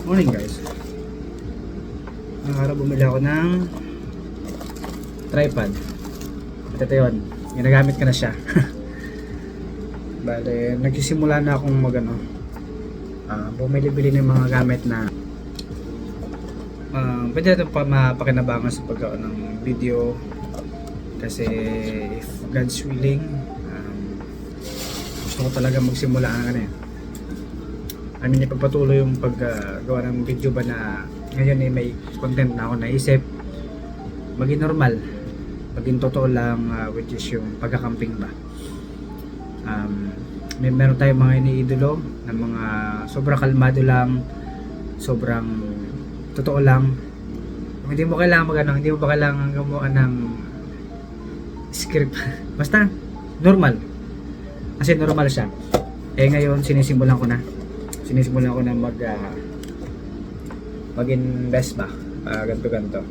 Morning guys. Ngayong araw bumili ako ng tripod. At ito yun, ginagamit ko na siya. Bale, nagsisimula na akong bumili-bili ng mga gamit na pwede natin pa mapakinabangan sa paggawa ng video. Kasi if God's willing, gusto ko talaga magsimula ipagpatuloy yung paggawa ng video ba na ngayon may content na ako naisip maging normal, maging totoo lang, which is yung pagkakamping ba. Meron tayong mga iniidolo na mga sobrang kalmado lang, sobrang totoo lang. Hindi mo kailangan hindi mo ba kailangan gumawa ng script. Basta normal. Kasi normal siya. Ngayon sinisimulan ko na mag-invest ba, ganto.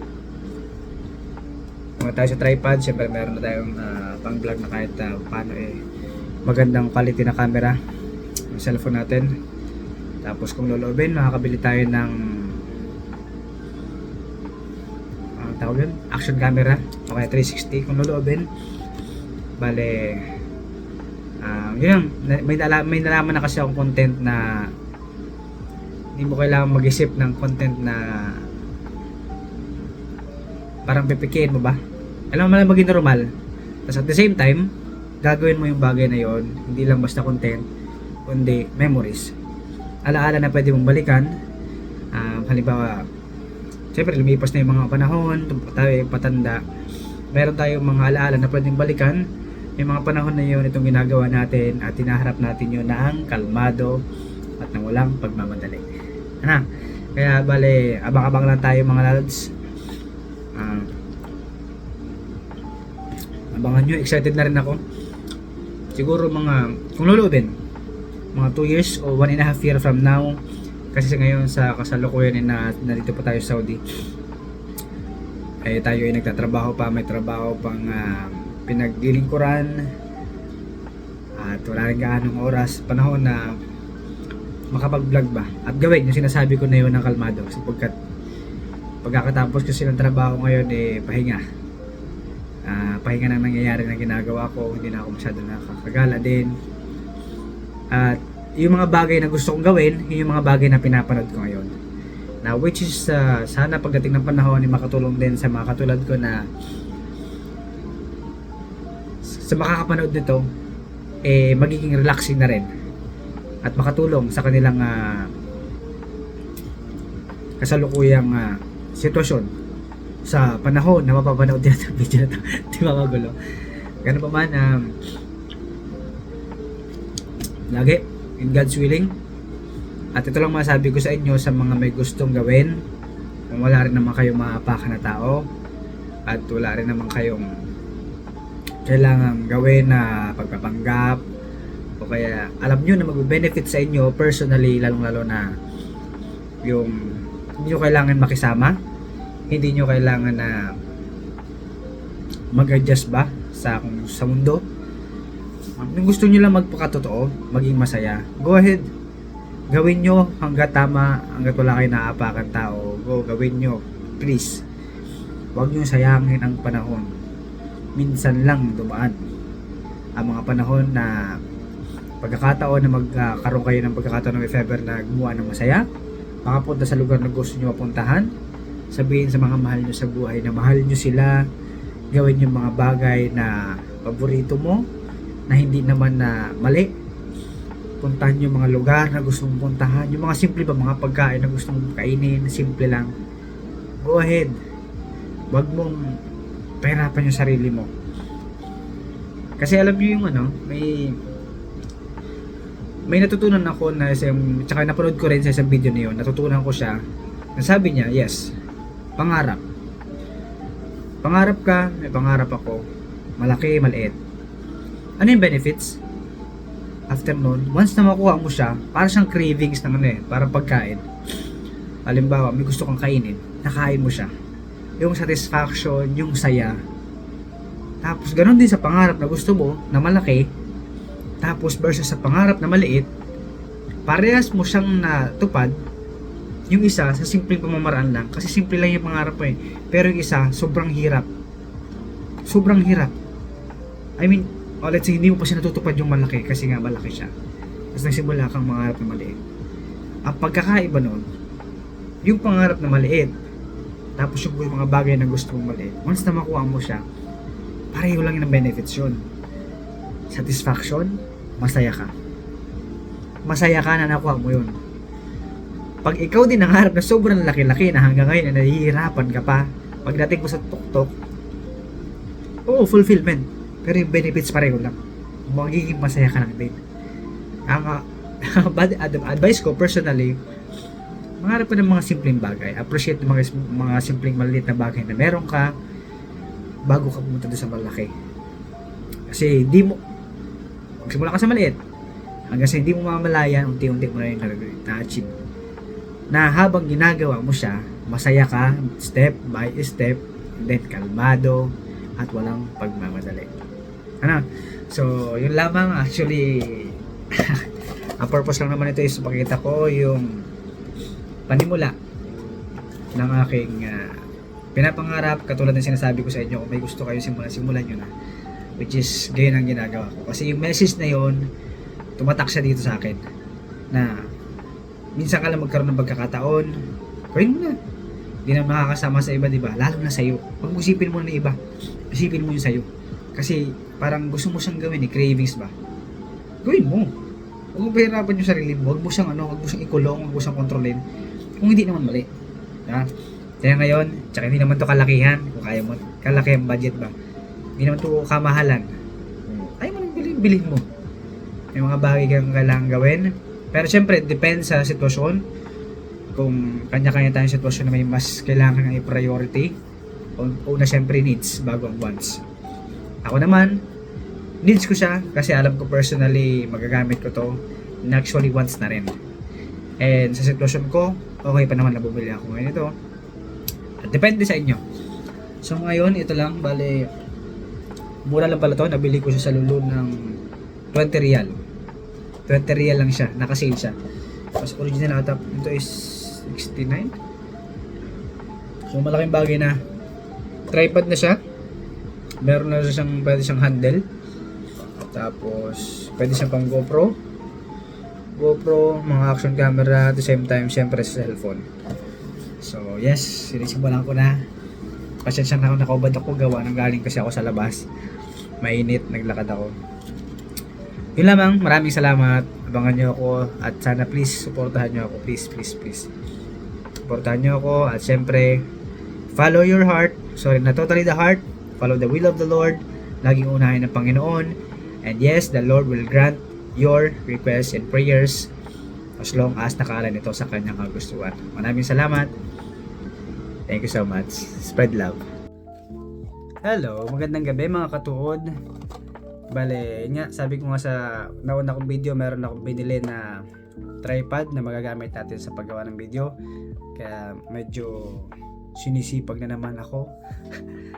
Kung tayo sa tripod, syempre meron na tayong pang vlog na kahit paano magandang quality na camera yung cellphone natin. Tapos kung loloobin, makakabili tayo ng tawag yun, action camera o kaya 360 kung loloobin. Bale yun, may nalaman na kasi akong content na hindi mo kailangan mag-isip ng content na parang pipikiin mo ba. Alam mo, maging normal. Tapos at the same time, gagawin mo yung bagay na yon, hindi lang basta content, kundi memories. Alaala na pwede mong balikan. Halimbawa, siyempre lumipas na yung mga panahon, tayo yung patanda, meron tayong mga alaala na pwedeng balikan. Yung mga panahon na yun, itong ginagawa natin at tinaharap natin yun ng kalmado at nang walang pagmamadali. Kaya bale, abang-abang lang tayo mga lads. Abangan nyo, excited na rin ako. Siguro kung luluubin, mga 2 years o 1.5 year from now, kasi ngayon sa kasalukuyan na nandito pa tayo sa Saudi, tayo ay nagtatrabaho pa, may trabaho pang pinaglilingkuran at wala rin gaanong oras, panahon na makapag-vlog ba at gawin yung sinasabi ko na yun ng kalmado, sapagkat pagkakatapos kasi ng trabaho ngayon pahinga nang nangyayari na ginagawa ko, hindi na ako masyado nakakagala din, at yung mga bagay na gusto kong gawin, yung mga bagay na pinapanood ko ngayon, na which is sana pagdating ng panahon makatulong din sa mga katulad ko na sa makakapanood nito, magiging relaxing na rin at makatulong sa kanilang kasalukuyang sitwasyon sa panahon na mapapanood din ang video na ito. Di ba magulo? Ganun pa man, lagi in God's willing. At ito lang masabi ko sa inyo, sa mga may gustong gawin, kung wala rin naman kayong maapakan na tao at wala rin naman kayong kailangan gawin na pagpapanggap, o kaya alam nyo na mag-benefit sa inyo personally, lalong-lalo na yung hindi nyo kailangan makisama, hindi nyo kailangan na mag-adjust ba sa mundo. Kung gusto nyo lang magpakatotoo, maging masaya, go ahead, gawin nyo hanggat tama, hanggat wala kayo naaapakan tao, gawin nyo, please. Huwag nyo sayangin ang panahon. Minsan lang dumaan ang mga panahon na pagkakataon na magkaroon kayo ng pagkakataon ng if ever na gumawa ng masaya, makapunta sa lugar na gusto nyo mapuntahan, sabihin sa mga mahal nyo sa buhay na mahal nyo sila, gawin yung mga bagay na paborito mo, na hindi naman na mali, puntahan yung mga lugar na gusto mong puntahan, yung mga simple ba, mga pagkain na gusto mong kainin, simple lang, go ahead. Wag mong pahirapan yung sarili mo. Kasi alam nyo yung may natutunan ako na tsaka napanood ko rin sa isang video na yun, natutunan ko siya, nasabi niya, yes, pangarap ka, may pangarap ako, malaki, maliit. Ano yung benefits? After nun, once na makuha mo siya, para siyang cravings ng parang pagkain. Halimbawa, may gusto kang kainin, nakain mo siya, yung satisfaction, yung saya. Tapos ganun din sa pangarap na gusto mo na malaki, tapos versus sa pangarap na maliit, parehas mo siyang natupad. Yung isa sa simpleng pamamaraan lang, kasi simple lang yung pangarap mo pero yung isa sobrang hirap, I mean, let's say hindi mo pa siya natutupad yung malaki kasi nga malaki siya, tapos nagsimula kang mangarap na maliit. Ang pagkakaiba nun, yung pangarap na maliit, tapos yung mga bagay na gusto mong maliit, once na makuha mo siya, pareho lang yung benefits yun. Satisfaction, masaya ka na nakuha mo yun. Pag ikaw din nangarap na sobrang laki-laki na hanggang ngayon na nahihirapan ka pa, pagdating mo sa tuktok, fulfillment, pero yung benefits pareho lang, magiging masaya ka lang din. Ang advice ko personally, mangarap ka ng mga simpleng bagay, appreciate mga simpleng maliliit na bagay na meron ka bago ka pumunta doon sa malaki. Kasi hindi mo, magsimula ka sa maliit hanggang sa hindi mo mamalayan, unti-unti mo na yung na-achieve, na habang ginagawa mo siya, masaya ka step by step, then kalmado at walang pagmamadali. So yun lamang actually. Ang purpose lang naman ito is pakita ko yung panimula ng aking pinapangarap, katulad ng sinasabi ko sa inyo. Kung may gusto kayo simulan nyo na, which is ganyan ang ginagawa ko, kasi yung message na yon tumatak siya dito sa akin na minsan ka lang magkaroon ng pagkakataon, gawin mo na. Hindi na makakasama sa iba, diba? Lalo na sa'yo. Pag isipin mo na iba, isipin mo yung sa'yo. Kasi parang gusto mo siyang gawin, cravings ba? Gawin mo. Huwag mo pahirapan yung sarili mo. Huwag mo siyang ikulong, huwag mo siyang kontrolin. Kung hindi naman mali. Kaya ngayon, tsaka hindi naman to kalakihan. Kung kaya mo, kalakihan budget ba? Hindi naman to kamahalan. Ayaw mo nang bilhin mo. May mga bagay kang kailangan gawin. Pero syempre, depende sa sitwasyon. Kung kanya-kanya tayong sitwasyon na may mas kailangan ng i-priority. Una syempre needs bago ang wants. Ako naman, needs ko siya kasi alam ko personally magagamit ko to, and actually wants na rin. And sa sitwasyon ko, okay pa naman na bumili ako ngayon ito. At depende sa inyo. So ngayon, ito lang, bale, mura lang pala to. Nabili ko siya sa Lulu ng 20 real. 20 real lang siya, naka-sale siya. Tapos original ata, ito is 69. So malaking bagay na. Tripod na siya. Meron na siyang, pwede siyang handle. Tapos pwede siyang pang GoPro, mga action camera, at the same time syempre sa cellphone. So yes, sinisimulan ko na. Pasensya na ako, nakaubad ako, gawa ng galing kasi ako sa labas, mainit, naglakad ako. Yun lamang, maraming salamat. Abangan nyo ako at sana please supportahan nyo ako, please supportahan nyo ako. At syempre, follow your heart, not totally the heart, follow the will of the Lord. Laging unahin ng Panginoon. And yes, the Lord will grant your requests and prayers as long as nakaalan ito sa kanyang kagustuhan. Maraming salamat. Thank you so much. Spread love. Hello, magandang gabi mga katuod. Bale, nga, sabi ko nga sa nauna kong video, meron akong binili na tripod na magagamit natin sa paggawa ng video. Kaya medyo sinisipag na naman ako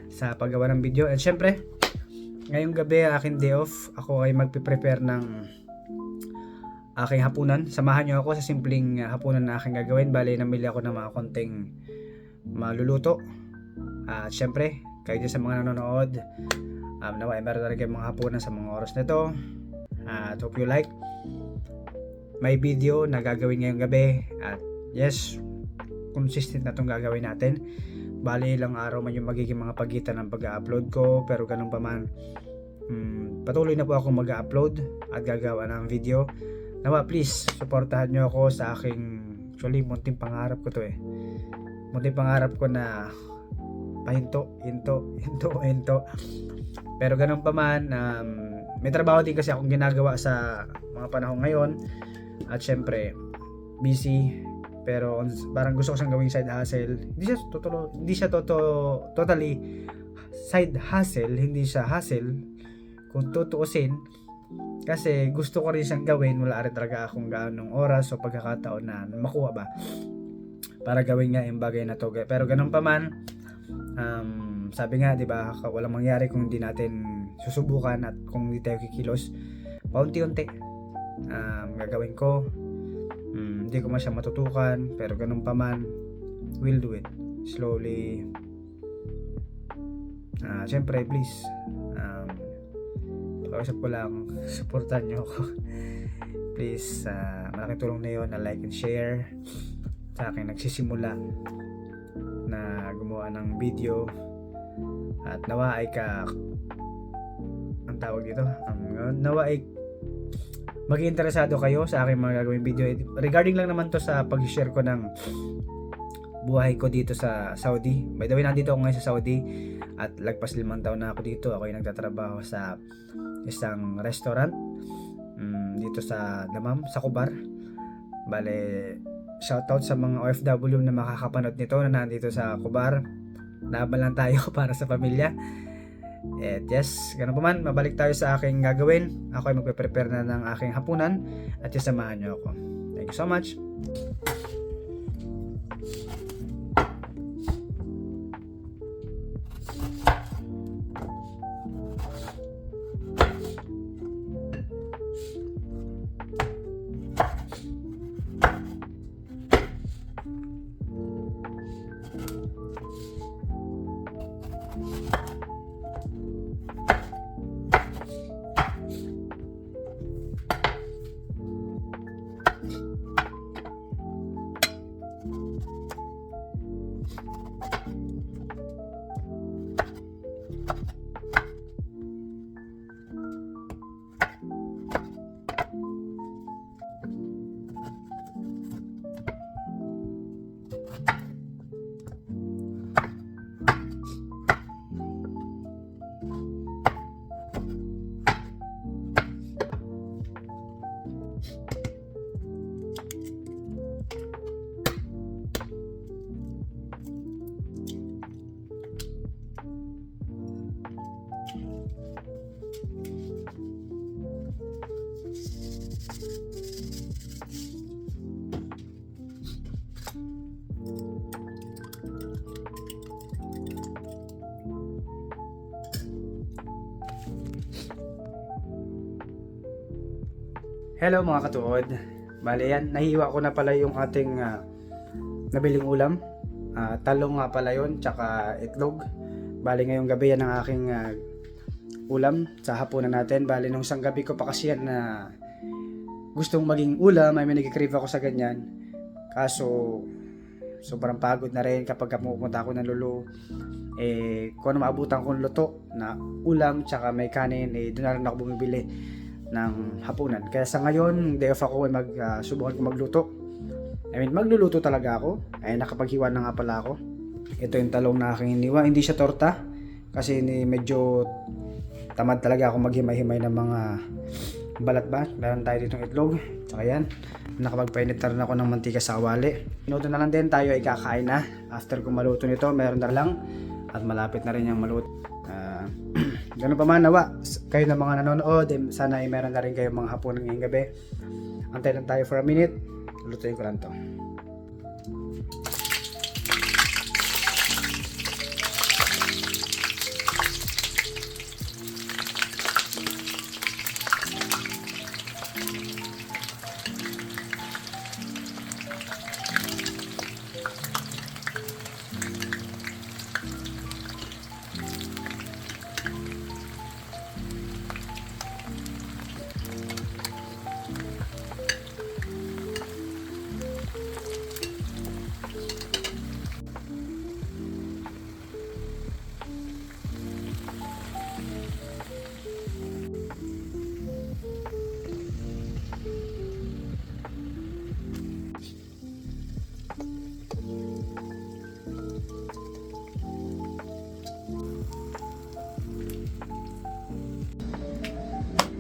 sa paggawa ng video. And syempre, ngayong gabi, aking day off, ako ay magpiprepare ng aking hapunan. Samahan nyo ako sa simpleng hapunan na aking gagawin. Bale, namili ako ng mga konting maluluto. At syempre, kayo din sa mga nanonood, naway meron talaga yung mga hapunan sa mga oras na ito. At hope you like my video na gagawin ngayong gabi. At yes, consistent na itong gagawin natin. Bali, ilang araw man yung magiging mga pagitan ng pag-upload ko, pero ganun pa man, patuloy na po ako mag-upload at gagawa ng video. Nawa, please, supportahan nyo ako sa aking, actually, munting pangarap ko to munting pangarap ko na pahinto. Pero ganun pa man, may trabaho din kasi akong ginagawa sa mga panahon ngayon. At syempre, busy. Pero parang gusto ko siyang gawing side hustle. Hindi siya totally side hustle, hindi siya hustle kung tutuusin. Kasi gusto ko rin siyang gawin, wala rin talaga akong gaanong oras o pagkakataon na makuha ba para gawin nga yung bagay na to. Pero ganun pa man, sabi nga, 'di ba, walang mangyari kung hindi natin susubukan at kung hindi tayo kikilos. Paunti-unti gagawin ko. Hindi ko man siya matutukan, pero ganun pa man, we'll do it slowly. Siyempre please, pakiusap ko lang, supportan nyo ako. Please, malaking tulong na yun na like and share sa akin nagsisimula na gumawa ng video. At nawa ay ang tawag dito, nawa ay maging interesado kayo sa aking mga gagawing video. Regarding lang naman to sa pag-share ko ng buhay ko dito sa Saudi. By the way, nandito ako ngayon sa Saudi at lagpas 5 taon na ako dito. Ako yung nagtatrabaho sa isang restaurant dito sa Damam, sa Kubar. Bale, shoutout sa mga OFW na makakapanood nito na nandito sa Kubar. Laban lang tayo para sa pamilya. At yes, ganun pa man, mabalik tayo sa aking gagawin. Ako ay magpe-prepare na ng aking hapunan at samahan nyo ako. Thank you so much. Hello mga katuod. Bale yan, nahiwa ko na pala yung ating nabiling ulam. Talong nga pala yun, tsaka itlog. Bale ngayong gabi yan ang aking ulam sa hapunan natin. Bale nung isang gabi ko pa kasi yan na gustong maging ulam, ay may nag-crave ako sa ganyan. Kaso sobrang pagod na rin kapag pupunta ako ng Lulu. Kung ano maabutan kong luto na ulam tsaka may kanin, doon na rin ako bumibili ng hapunan. Kaya sa ngayon, day off ako, subukan ko magluto. Magluluto talaga ako. Nakapaghiwa na nga pala ako. Ito yung talong na aking iniwa. Hindi siya torta kasi medyo tamad talaga ako maghimay-himay ng mga balat ba. Meron tayo ditong itlog. Tsaka yan. Nakapagpainit na rin ako ng mantika sa kawali. Minuto na lang din tayo ay kakain na. After kung maluto nito, meron na lang. At malapit na rin yung maluto. Ganun pa man, nawa kayo na mga nanonood, sana ay meron na rin kayo mga hapunan ngayong gabi. Antay lang tayo for a minute. Lutuin ko lang to.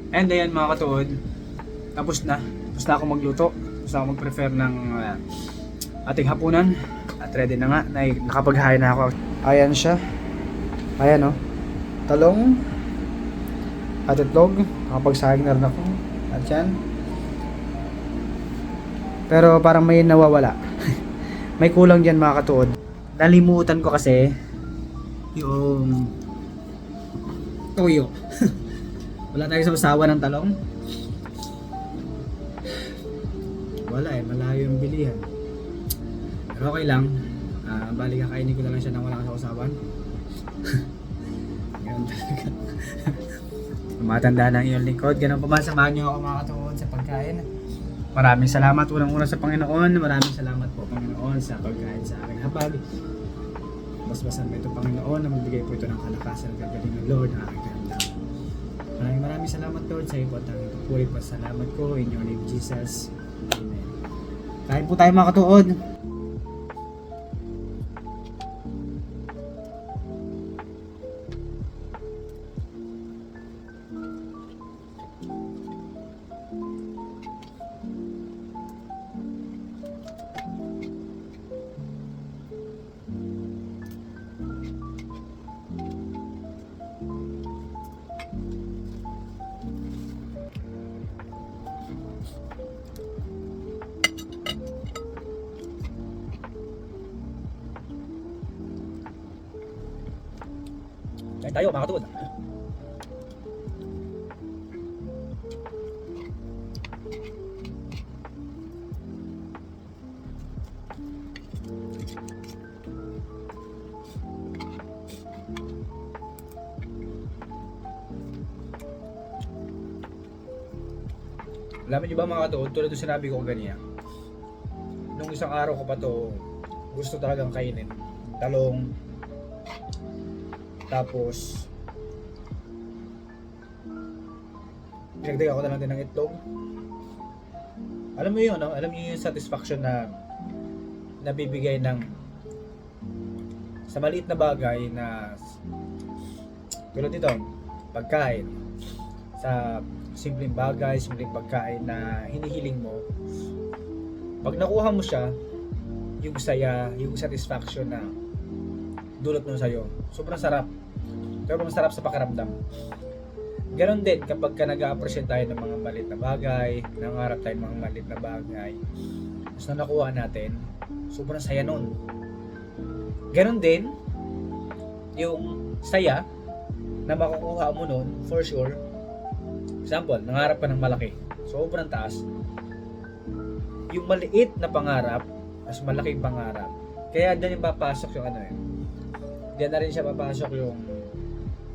And ayan mga katuod, tapos na ako magluto, tapos na ako mag-prepare ng ating hapunan at ready na nga, nakapaghain na ako. Ayan siya, ayan talong at itlog, nakapagsahing na rin ako at yan, pero parang may nawawala. May kulang dyan mga katuod, nalimutan ko kasi yung toyo. Wala tayong sasawa ng talong. wala eh, malayo yung bilihan. Pero okay lang. Bali kakainin ko na lang siya nang walang sausawan. Ganun talaga. Matanda na iyong lingkod. Ganun pa man, samahan niyo ako mga katuod sa pagkain. Maraming salamat unang-una sa Panginoon. Maraming salamat po Panginoon sa pagkain sa aking hapag. Basbasan mo ito Panginoon na magbigay po ito ng kalakasan at gagaling ng Lord na aking karamdaman. Maraming salamat Lord sa iyo po at ang papuri po. Salamat ko in your name Jesus. Amen. Kain po tayo mga katuod. Kain tayo mga katuod. Alam niyo ba mga katuod, tulad ng sinabi ko kanina, nung isang araw ko pa to, gusto talagang kainin talong, tapos pinagdagan ko na lang din ng itlog. Alam mo yun, no? Alam niyo yung satisfaction na nabibigay ng sa maliit na bagay na tulad nito, pagkain, sa simpleng bagay, simpleng pagkain na hinihiling mo. Pag nakuha mo siya, yung saya, yung satisfaction na dulot mo sa'yo, sobrang sarap. Sobrang sarap sa pakiramdam. Ganon din kapag ka nag-appreciate tayo ng mga maliit na bagay, nangarap tayo ng mga maliit na bagay, tapos na nakuha natin, sobrang saya nun. Ganon din yung saya na makukuha mo nun, for sure. Example, nangarap ka ng malaki, sobrang taas. Yung maliit na pangarap, mas malaking pangarap, kaya dyan yung papasok yung ano eh. Diyan na rin siya papasok yung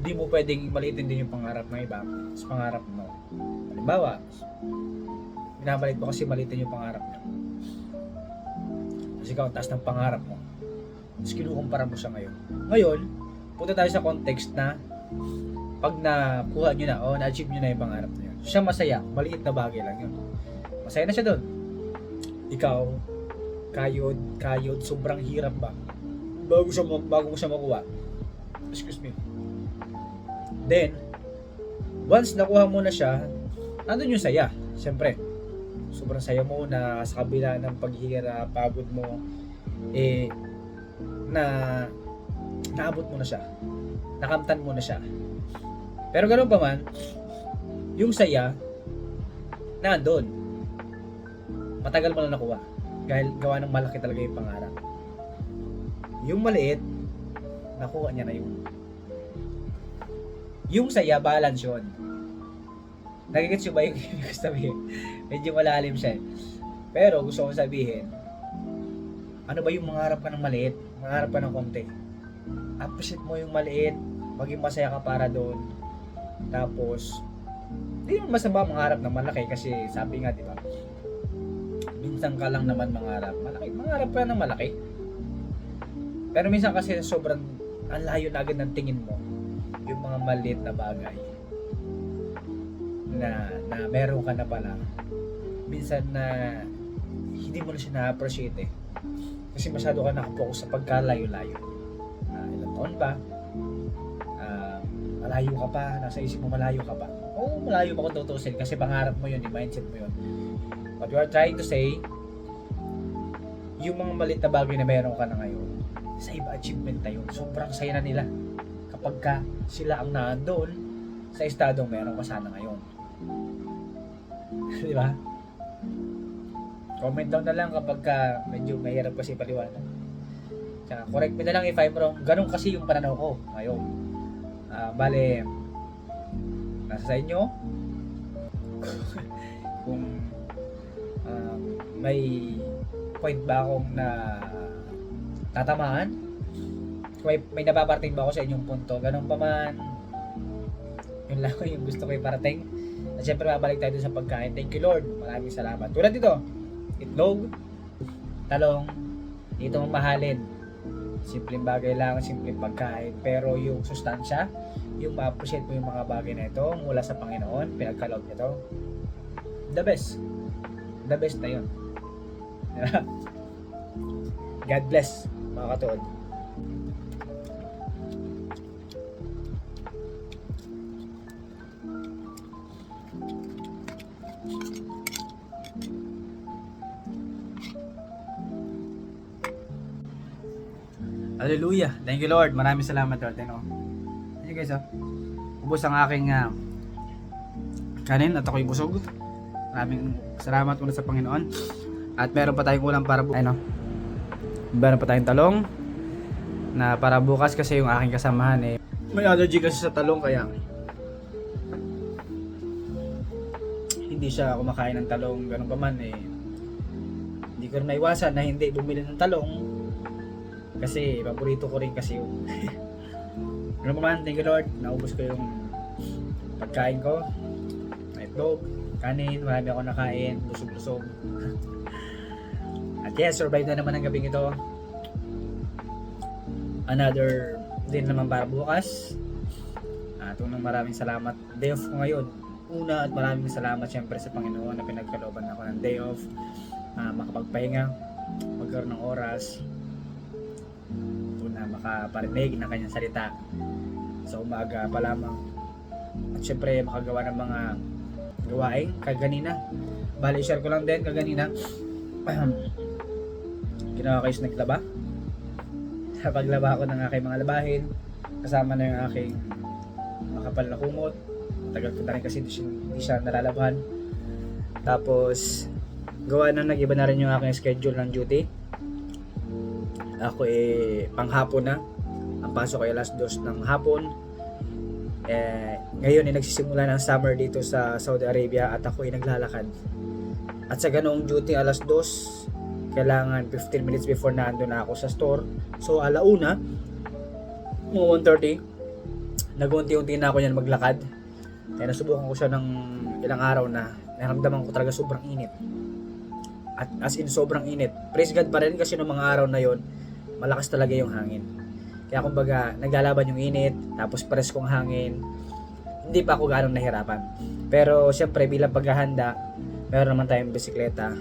di mo pwedeng maliitin din yung pangarap ng iba sa pangarap mo. Halimbawa, minamalit mo kasi maliitin yung pangarap niya. Kasi ikaw ang taas ng pangarap mo. Tapos kinukumpara mo siya ngayon. Ngayon, punta tayo sa context na pag nakuha nyo na o na-achieve nyo na yung pangarap nyo. Siya masaya, maliit na bagay lang yun. Masaya na siya doon. Ikaw, kayod, sobrang hirap ba? Bago mo siya makuha. Excuse me. Then, once nakuha mo na siya, nandun yung saya. Siyempre, sobrang saya mo na sa kabila ng paghihirap, pagod mo, naabot mo na siya. Nakamtan mo na siya. Pero ganoon pa man, yung saya, nandun. Matagal mo na nakuha. Dahil gawa ng malaki talaga yung pangarap. Yung maliit, nakuha niya na yun. Yung saya, balance yun. Nagigits yun ba yung gusto sabihin? Medyo malalim siya. Pero gusto kong sabihin, ano ba yung mangarap ka ng maliit? Mangarap ka ng konti. Appreciate mo yung maliit, maging masaya ka para doon. Tapos, hindi naman masama mangarap ng malaki kasi sabi nga, di ba? Minsan ka lang naman mangarap. Mangarap ka ng malaki. Pero minsan kasi sobrang ang layo na agad ng tingin mo yung mga maliit na bagay na meron ka na pala. Minsan na hindi mo na siya na-appreciate eh. Kasi masyado ka nakapokus sa pagkalayo-layo. Ilang taon pa, malayo ka pa, nasa isip mo malayo ka pa. Oo, malayo pa kung tutusin kasi pangarap mo yun, mindset mo yun. What you are trying to say, yung mga maliit na bagay na meron ka na ngayon, sa iba achievement na yun. Sobrang saya na nila kapag ka sila ang nandoon sa estadong meron ka sana ngayon. Di ba? Comment down na lang kapag ka medyo mahirap kasi paliwanag. Tsaka correct me na lang if I'm wrong. Ganun kasi yung pananaw ko ngayon. Bale, nasa sa inyo. Kung may point ba akong na tatamaan? May napaparating ba ako sa inyong punto? Ganun pa man, yun lang ko yung gusto ko iparating. At syempre babalik tayo dun sa pagkain. Thank you Lord, maraming salamat. Tulad dito, itlog, talong, dito mong mahalin. Simpleng bagay lang, simpleng pagkain, pero yung sustansya, yung ma-appreciate mo yung mga bagay na ito mula sa Panginoon, pinagkaloob nito, the best na yun. God bless mga katuod. Hallelujah. Thank you Lord. Maraming salamat Lord. Ano? Thank you guys. Ubos ang aking kanin at ako'y busog. Maraming salamat muna sa Panginoon. At meron pa tayong ulam para bukas. Meron pa tayong talong na para bukas kasi yung aking kasamahan may allergy kasi sa talong kaya hindi siya kumakain ng talong. Ganun pa man hindi ko rin naiwasan na hindi bumili ng talong. Kasi paborito ko rin kasi yung ano naman, thank you Lord, naubos ko yung pagkain ko, itlog, kanin, marami ako nakain, busog-busog. At yes, survive na naman ang gabing ito. Another din naman para bukas. Tunong maraming salamat, day off ko ngayon. Una at maraming salamat syempre sa Panginoon na pinagkalooban ako ng day off, makapagpahinga, magkaroon ng oras na makaparinig ng kanyang salita sa umaga pa lamang, at syempre makagawa ng mga gawain kaganina. Bali share ko lang din kaganina ginawa ko is naglaba. Sa paglaba ko ng aking mga labahin kasama na yung aking makapal na kumot, tagal ko na rin kasi hindi siya nalalabhan. Tapos gawa na nag-iba na rin yung aking schedule ng duty. Ako panghapon na. Ang pasok ay alas 2 ng hapon. Ngayon nagsisimula ng summer dito sa Saudi Arabia at ako naglalakad. At sa ganoong duty alas 2, kailangan 15 minutes before na ando na ako sa store. So alauna, mga 1:30, nag-unti-unti na ako yan maglakad. Kaya nasubukan ko siya ng ilang araw na naramdaman ko talaga sobrang init. At as in sobrang init. Praise God pa rin kasi noong mga araw na yon malakas talaga yung hangin. Kaya kumbaga naglalaban yung init, tapos preskong hangin. Hindi pa ako gaano nahirapan. Pero syempre bilang paghahanda, meron naman tayong bisikleta.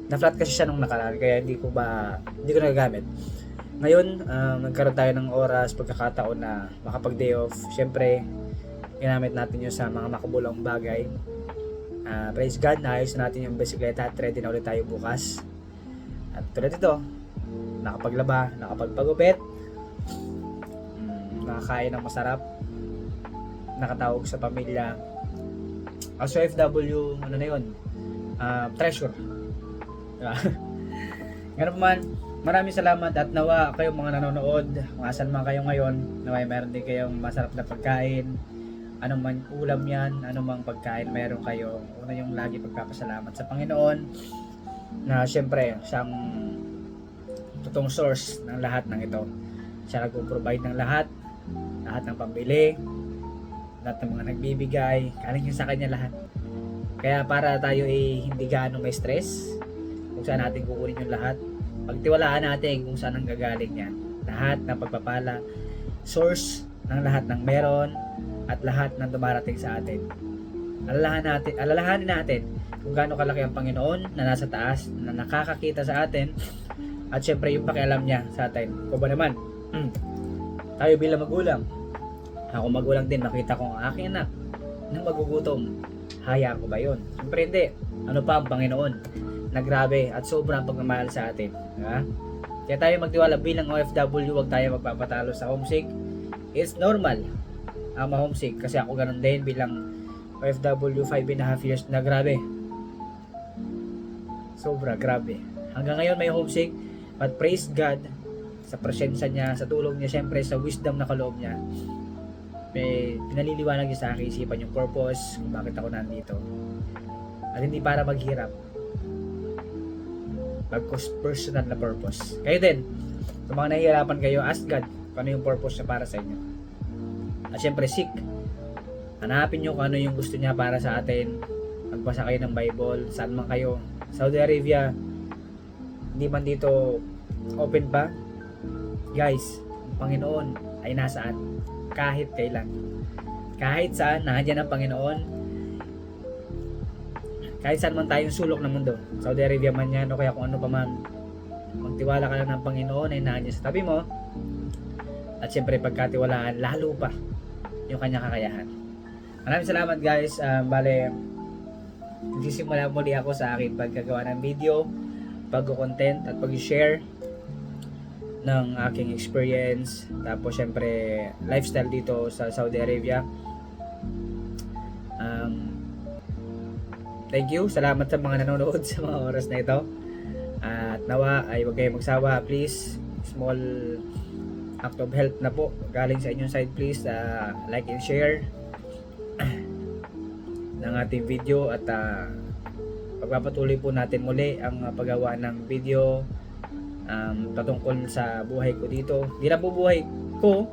Na-flat kasi siya nung nakaraan, kaya hindi ko nagagamit. Ngayon, nagkaroon tayo ng oras, pagkakataon na makapag-day off. Syempre, ginamit natin yun sa mga makabulong bagay. Praise God, naayos natin yung bisikleta at ready na ulit tayo bukas. At tulad ito, nakapaglaba, nakapagpagupit, nakakain ng masarap, nakatawag sa pamilya. As OFW, ano na yun, treasure. Ganun man, maraming salamat at nawa kayong mga nanonood, kung asan man kayo ngayon, nawa meron din kayong masarap na pagkain, anong man ulam yan, anong mang pagkain meron kayo. Una yung lagi pagpapasalamat sa Panginoon na syempre siyang totoong source ng lahat ng ito. Siya nag-provide ng lahat ng pambili, lahat ng mga nagbibigay, galing yun sa kanya lahat. Kaya para tayo hindi gaano may stress kung saan natin kukunin yung lahat, pagtiwalaan natin kung saan ang gagaling yan. Lahat ng pagpapala, source ng lahat ng meron at lahat ng dumarating sa atin. Alalahanin natin kung gaano kalaki ang Panginoon na nasa taas, na nakakakita sa atin, at syempre yung pakialam niya sa atin. Kung ba naman, tayo bilang magulang, ako magulang din, makita ko ang aking anak nang magugutom, hayaan ko ba yun? Syempre hindi. Ano pa ang Panginoon na grabe at sobrang pagmamahal sa atin, diba? Kaya tayo magtiwala bilang OFW, huwag tayo magpapatalo sa homesick. It's normal ang ma-homesick kasi ako ganun din bilang OFW 5.5 years na grabe. Sobra grabe. Hanggang ngayon may homesick, but praise God sa presensya niya, sa tulong niya, syempre sa wisdom na kaloob niya. May pinaliliwanag niya sa aking isipan yung purpose kung bakit ako nandito. At hindi para maghirap. personal na purpose. Kayo din, kung mga nahihirapan kayo, ask God kung ano yung purpose niya para sa inyo. At syempre, seek. Hanapin nyo kung ano yung gusto niya para sa atin. Magbasa kayo ng Bible, saan man kayo. Saudi Arabia, hindi man dito open pa. Guys, ang Panginoon ay nasaan? Kahit kailan. Kahit saan, nandiyan ang Panginoon. Kahit saan man tayong sulok ng mundo, Saudi Arabia man yan o kaya kung ano pa man, magtiwala ka lang ng Panginoon ay nandiyan sa tabi mo. At syempre pagkatiwalaan lalo pa yung kanyang kakayahan. Maraming salamat guys. Bale, nagsisimula muli ako sa akin pagkagawa ng video, pag-content at pag-share ng aking experience. Tapos syempre lifestyle dito sa Saudi Arabia. Thank you. Salamat sa mga nanonood sa mga oras na ito. At nawa ay huwag kayong magsawa. Please, small act of help na po galing sa inyong side. Please like and share ng ating video. At pagpapatuloy po natin muli ang paggawa ng video patungkol sa buhay ko dito. Di na po buhay ko,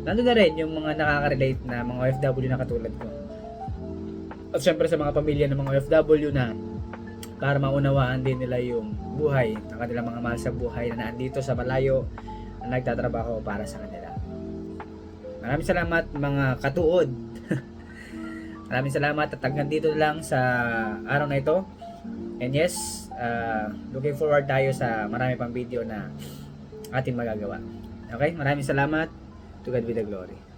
nandun na rin yung mga nakaka-relate na mga OFW na katulad ko. At syempre sa mga pamilya ng mga OFW na para maunawaan din nila yung buhay ng kanilang mga mahal sa buhay na naandito sa malayo na nagtatrabaho para sa kanila. Maraming salamat mga katuod. Maraming salamat at hanggang dito lang sa araw na ito. And yes, looking forward tayo sa marami pang video na ating magagawa. Okay, maraming salamat. To God be the glory.